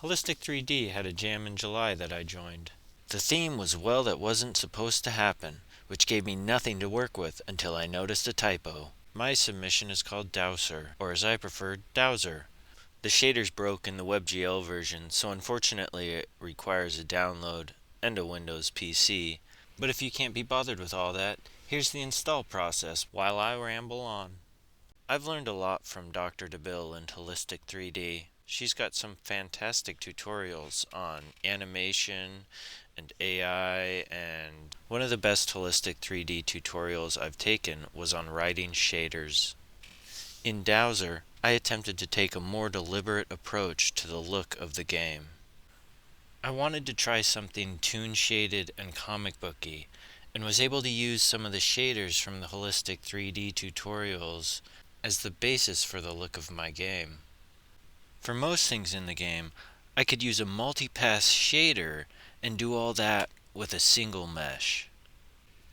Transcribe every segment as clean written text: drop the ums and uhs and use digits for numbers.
Holistic 3D had a jam in July that I joined. The theme was well that wasn't supposed to happen, which gave me nothing to work with until I noticed a typo. My submission is called Dowser, or as I prefer, Dowser. The shaders broke in the WebGL version, so unfortunately it requires a download and a Windows PC. But if you can't be bothered with all that, here's the install process while I ramble on. I've learned a lot from Dr. DeBill in Holistic 3D. She's got some fantastic tutorials on animation and AI, and one of the best Holistic 3D tutorials I've taken was on writing shaders. In Dowser, I attempted to take a more deliberate approach to the look of the game. I wanted to try something toon shaded and comic booky, and was able to use some of the shaders from the Holistic 3D tutorials as the basis for the look of my game. For most things in the game, I could use a multi-pass shader and do all that with a single mesh.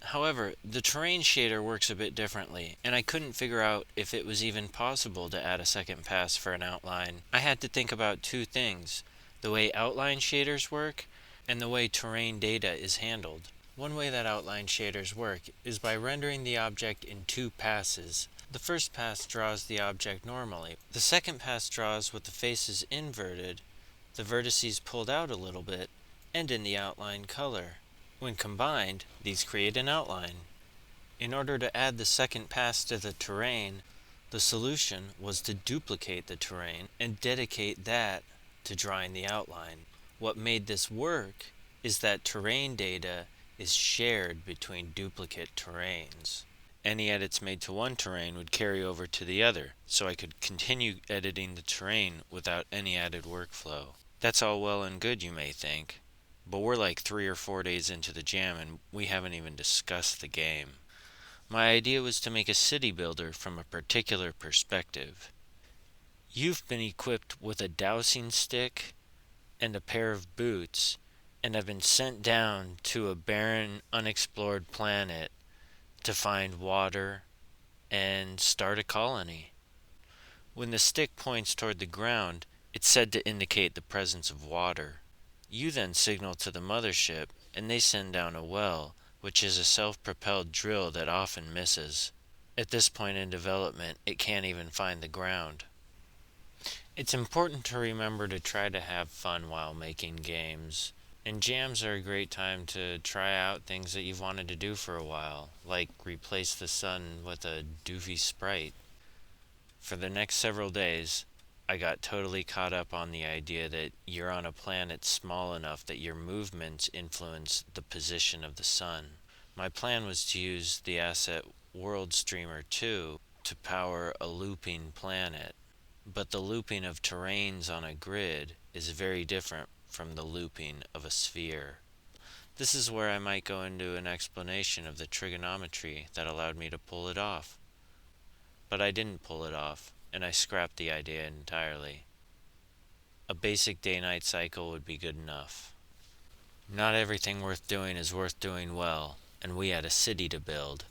However, the terrain shader works a bit differently, and I couldn't figure out if it was even possible to add a second pass for an outline. I had to think about two things: the way outline shaders work and the way terrain data is handled. One way that outline shaders work is by rendering the object in two passes. The first pass draws the object normally. The second pass draws with the faces inverted, the vertices pulled out a little bit, and in the outline color. When combined, these create an outline. In order to add the second pass to the terrain, the solution was to duplicate the terrain and dedicate that to drawing the outline. What made this work is that terrain data is shared between duplicate terrains. Any edits made to one terrain would carry over to the other, so I could continue editing the terrain without any added workflow. That's all well and good, you may think, but we're like 3 or 4 days into the jam and we haven't even discussed the game. My idea was to make a city builder from a particular perspective. You've been equipped with a dowsing stick and a pair of boots and have been sent down to a barren, unexplored planet to find water and start a colony. When the stick points toward the ground, it's said to indicate the presence of water. You then signal to the mothership, and they send down a well, which is a self-propelled drill that often misses. At this point in development, it can't even find the ground. It's important to remember to try to have fun while making games, and jams are a great time to try out things that you've wanted to do for a while, like replace the sun with a doofy sprite. For the next several days, I got totally caught up on the idea that you're on a planet small enough that your movements influence the position of the sun. My plan was to use the asset WorldStreamer 2 to power a looping planet, but the looping of terrains on a grid is very different from the looping of a sphere. This is where I might go into an explanation of the trigonometry that allowed me to pull it off. But I didn't pull it off, and I scrapped the idea entirely. A basic day-night cycle would be good enough. Not everything worth doing is worth doing well, and we had a city to build.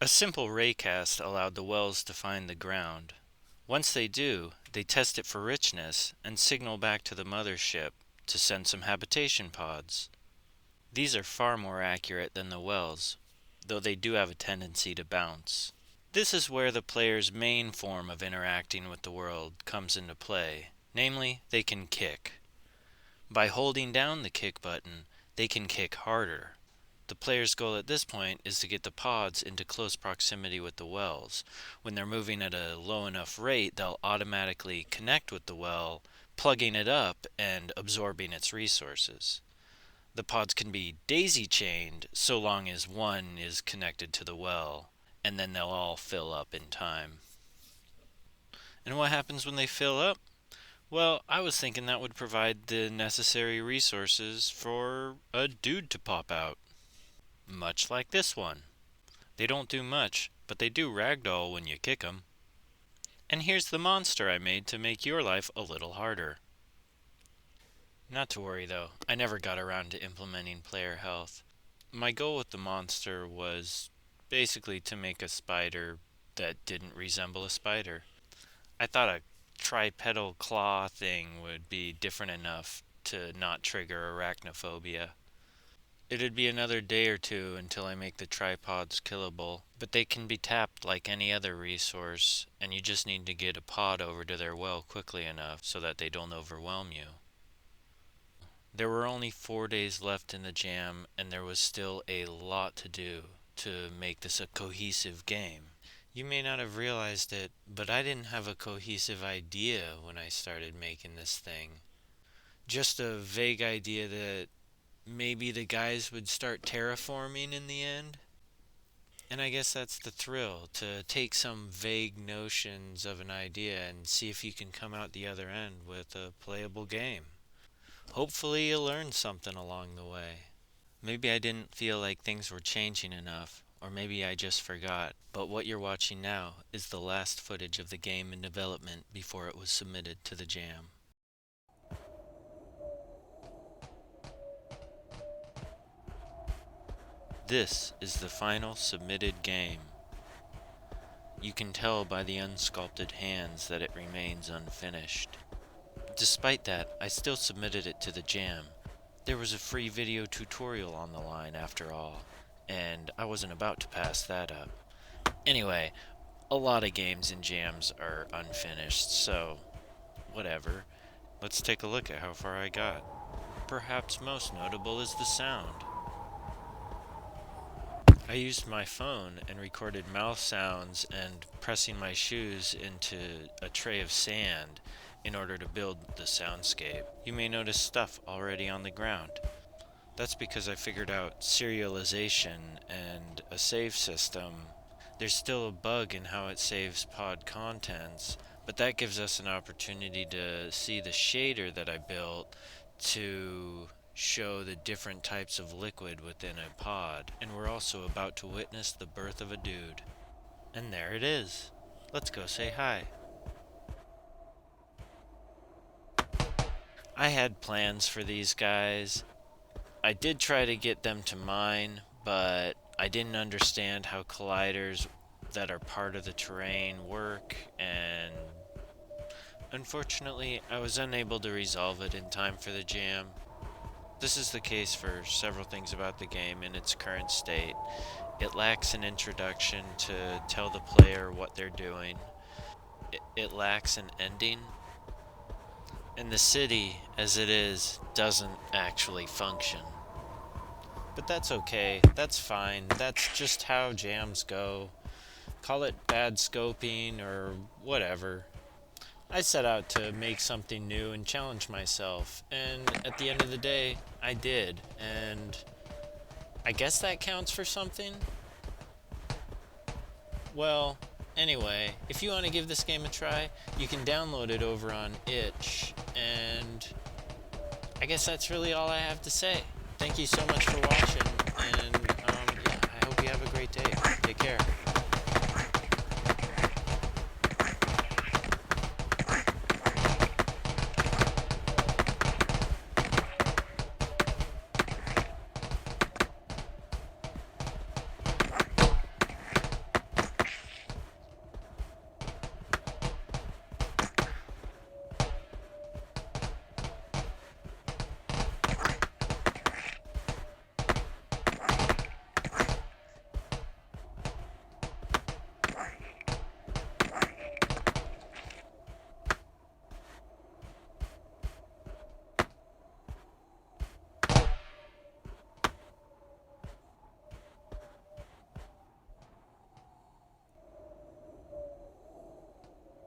A simple raycast allowed the wells to find the ground. Once they do, they test it for richness and signal back to the mothership to send some habitation pods. These are far more accurate than the wells, though they do have a tendency to bounce. This is where the player's main form of interacting with the world comes into play, namely, they can kick. By holding down the kick button, they can kick harder. The player's goal at this point is to get the pods into close proximity with the wells. When they're moving at a low enough rate, they'll automatically connect with the well, plugging it up and absorbing its resources. The pods can be daisy-chained so long as one is connected to the well, and then they'll all fill up in time. And what happens when they fill up? Well, I was thinking that would provide the necessary resources for a dude to pop out. Much like this one. They don't do much, but they do ragdoll when you kick them. And here's the monster I made to make your life a little harder. Not to worry though, I never got around to implementing player health. My goal with the monster was basically to make a spider that didn't resemble a spider. I thought a tripedal claw thing would be different enough to not trigger arachnophobia. It'd be another day or two until I make the tripods killable, but they can be tapped like any other resource, and you just need to get a pod over to their well quickly enough so that they don't overwhelm you. There were only 4 days left in the jam, and there was still a lot to do to make this a cohesive game. You may not have realized it, but I didn't have a cohesive idea when I started making this thing. Just a vague idea that maybe the guys would start terraforming in the end. And I guess that's the thrill, to take some vague notions of an idea and see if you can come out the other end with a playable game. Hopefully you learned something along the way. Maybe I didn't feel like things were changing enough, or maybe I just forgot, but what you're watching now is the last footage of the game in development before it was submitted to the jam. This is the final submitted game. You can tell by the unsculpted hands that it remains unfinished. Despite that, I still submitted it to the jam. There was a free video tutorial on the line after all, and I wasn't about to pass that up. Anyway, a lot of games in jams are unfinished, so whatever. Let's take a look at how far I got. Perhaps most notable is the sound. I used my phone and recorded mouth sounds and pressing my shoes into a tray of sand in order to build the soundscape. You may notice stuff already on the ground. That's because I figured out serialization and a save system. There's still a bug in how it saves pod contents, but that gives us an opportunity to see the shader that I built to show the different types of liquid within a pod. And we're also about to witness the birth of a dude. And there it is. Let's go say hi. I had plans for these guys. I did try to get them to mine, but I didn't understand how colliders that are part of the terrain work, and unfortunately I was unable to resolve it in time for the jam. This is the case for several things about the game in its current state. It lacks an introduction to tell the player what they're doing. It lacks an ending. And the city, as it is, doesn't actually function. But that's okay, that's fine, that's just how jams go. Call it bad scoping or whatever. I set out to make something new and challenge myself, and at the end of the day, I did, and I guess that counts for something? Well, anyway, if you want to give this game a try, you can download it over on itch, and I guess that's really all I have to say. Thank you so much for watching, and I hope you have a great day. Take care.